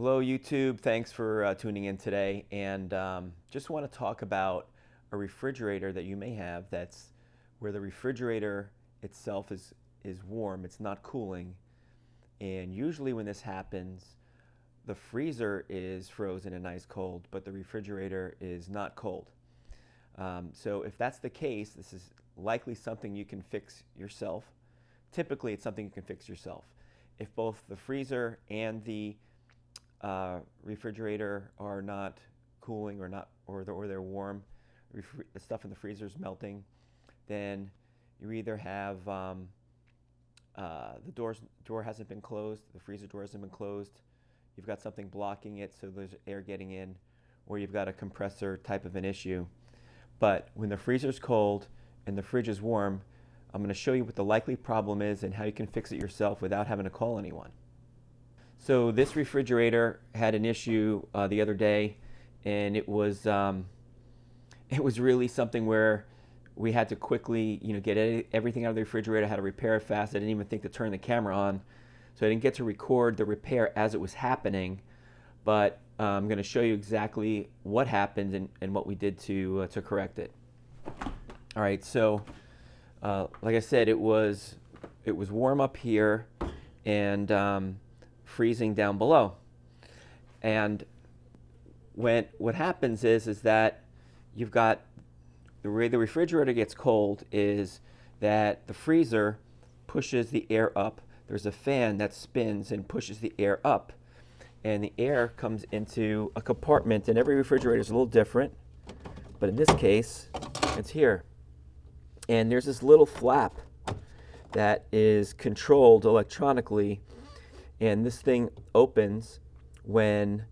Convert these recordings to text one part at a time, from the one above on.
Hello YouTube, thanks for tuning in today, and just want to talk about a refrigerator that you may have that's where the refrigerator itself is warm, it's not cooling, and usually when this happens the freezer is frozen and ice cold, but the refrigerator is not cold. So if that's the case, this is likely something you can fix yourself. Typically it's something you can fix yourself. If both the freezer and the refrigerator are not cooling or they're warm, the stuff in the freezer is melting, then you either have the door hasn't been closed, the freezer door hasn't been closed, you've got something blocking it so there's air getting in, or you've got a compressor type of an issue. But when the freezer's cold and the fridge is warm, I'm going to show you what the likely problem is and how you can fix it yourself without having to call anyone. So this refrigerator had an issue the other day, and it was really something where we had to quickly, get everything out of the refrigerator, had to repair it fast. I didn't even think to turn the camera on, so I didn't get to record the repair as it was happening. But I'm going to show you exactly what happened and what we did to correct it. All right, so like I said, it was warm up here and freezing down below. And what happens is that you've got the way the refrigerator gets cold is that the freezer pushes the air up. There's a fan that spins and pushes the air up, and the air comes into a compartment, and every refrigerator is a little different, but in this case it's here, and there's this little flap that is controlled electronically, and this thing opens when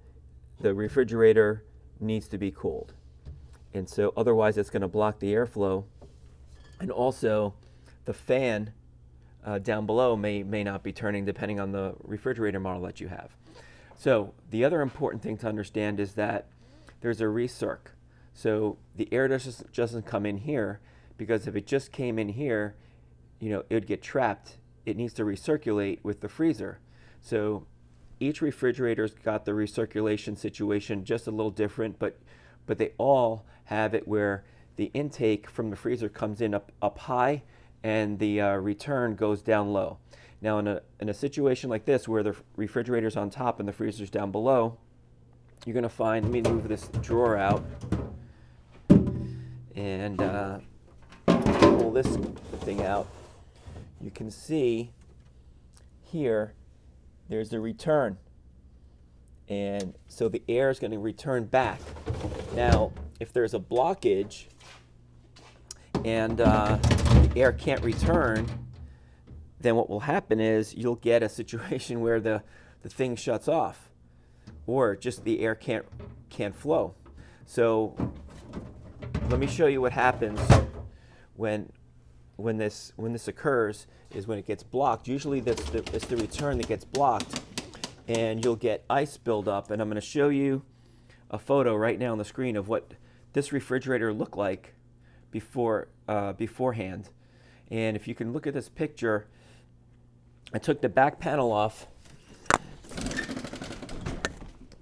the refrigerator needs to be cooled. And so otherwise it's going to block the airflow, and also the fan down below may not be turning depending on the refrigerator model that you have. So the other important thing to understand is that there's a recirc. So the air doesn't come in here, because if it just came in here, it would get trapped. It needs to recirculate with the freezer. So each refrigerator's got the recirculation situation just a little different, but they all have it where the intake from the freezer comes in up high and the return goes down low. Now in a situation like this where the refrigerator's on top and the freezer's down below, you're going to find, let me move this drawer out and pull this thing out. You can see here there's a return, and so the air is going to return back. Now if there's a blockage and the air can't return, then what will happen is you'll get a situation where the thing shuts off, or just the air can't flow. So let me show you what happens when this occurs. Is when it gets blocked. Usually it's the return that gets blocked, and you'll get ice buildup. And I'm going to show you a photo right now on the screen of what this refrigerator looked like beforehand. And if you can look at this picture, I took the back panel off.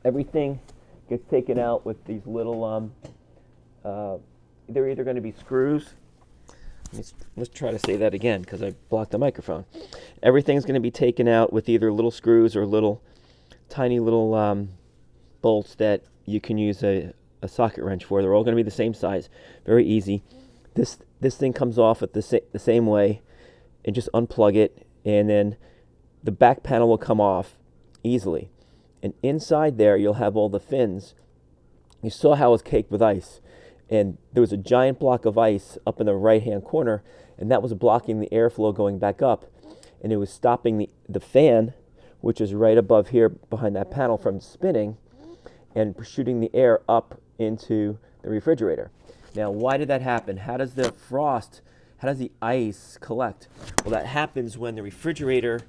Everything gets taken out with these little they're either going to be screws. Let's try to say that again because I blocked the microphone. Everything's going to be taken out with either little screws or tiny little bolts that you can use a socket wrench for. They're all going to be the same size. Very easy. This thing comes off at the same way, and just unplug it, and then the back panel will come off easily. And inside there you'll have all the fins. You saw how it was caked with ice. And there was a giant block of ice up in the right-hand corner, and that was blocking the airflow going back up. And it was stopping the fan, which is right above here behind that panel, from spinning and shooting the air up into the refrigerator. Now, why did that happen? How does the ice collect? Well, that happens when the refrigerator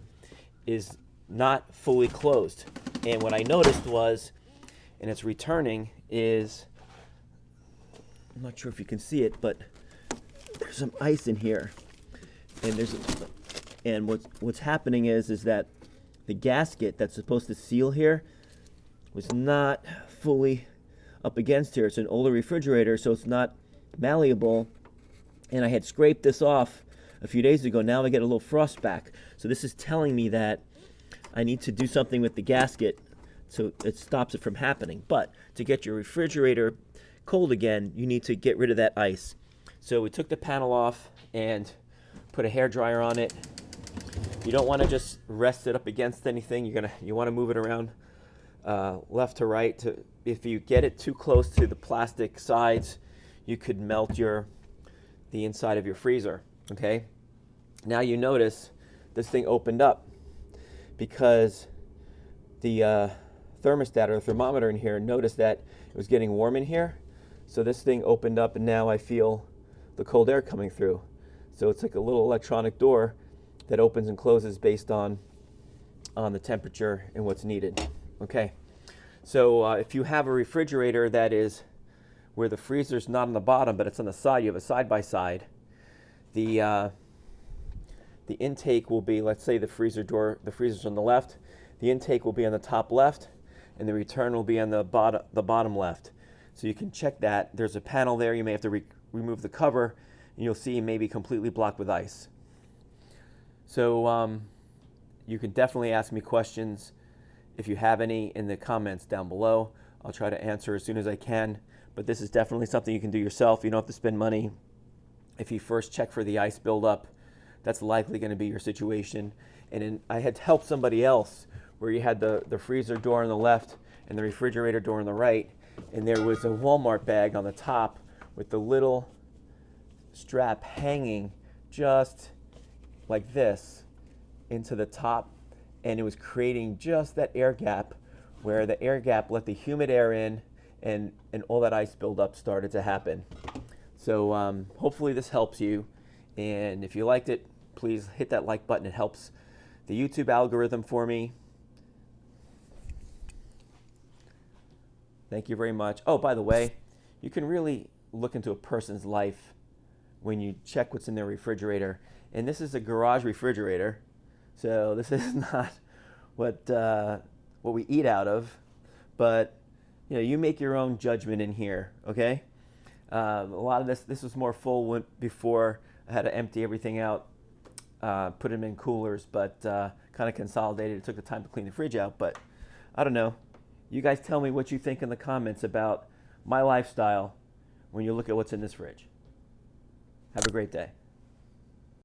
is not fully closed. And what I noticed was, and it's returning, is, I'm not sure if you can see it, but there's some ice in here, and what's happening is that the gasket that's supposed to seal here was not fully up against here. It's an older refrigerator, so it's not malleable. And I had scraped this off a few days ago. Now I get a little frost back. So this is telling me that I need to do something with the gasket so it stops it from happening. But to get your refrigerator cold again, you need to get rid of that ice. So we took the panel off and put a hairdryer on it. You don't want to just rest it up against anything. You want to move it around left to right. If you get it too close to the plastic sides, you could melt the inside of your freezer. Okay. Now you notice this thing opened up because the thermostat or the thermometer in here noticed that it was getting warm in here. So this thing opened up, and now I feel the cold air coming through. So it's like a little electronic door that opens and closes based on the temperature and what's needed. Okay. So if you have a refrigerator that is where the freezer's not on the bottom but it's on the side, you have a side-by-side, the intake will be, let's say the freezer's on the left, the intake will be on the top left, and the return will be on the bottom left. So you can check that. There's a panel there. You may have to remove the cover, and you'll see it may be completely blocked with ice. So you can definitely ask me questions if you have any in the comments down below. I'll try to answer as soon as I can. But this is definitely something you can do yourself. You don't have to spend money. If you first check for the ice buildup, that's likely going to be your situation. And I had helped somebody else where you had the freezer door on the left and the refrigerator door on the right, and there was a Walmart bag on the top with the little strap hanging just like this into the top, and it was creating just that air gap where the air gap let the humid air in, and all that ice buildup started to happen. So hopefully this helps you, and if you liked it, please hit that like button. It helps the YouTube algorithm for me. Thank you very much. Oh, by the way, you can really look into a person's life when you check what's in their refrigerator. And this is a garage refrigerator, so this is not what we eat out of. But you make your own judgment in here. Okay. A lot of this was more full before I had to empty everything out, put them in coolers, but kind of consolidated. It took the time to clean the fridge out, but I don't know. You guys tell me what you think in the comments about my lifestyle when you look at what's in this fridge. Have a great day.